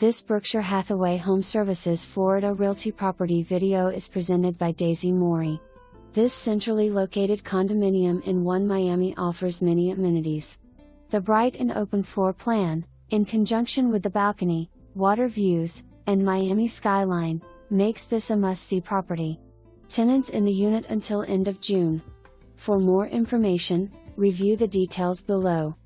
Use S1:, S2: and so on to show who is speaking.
S1: This Berkshire Hathaway HomeServices Florida Realty property video is presented by Daysi Morey. This centrally located condominium in One Miami offers many amenities. The bright and open floor plan, in conjunction with the balcony, water views, and Miami skyline, makes this a must-see property. Tenants in the unit until end of June. For more information, review the details below.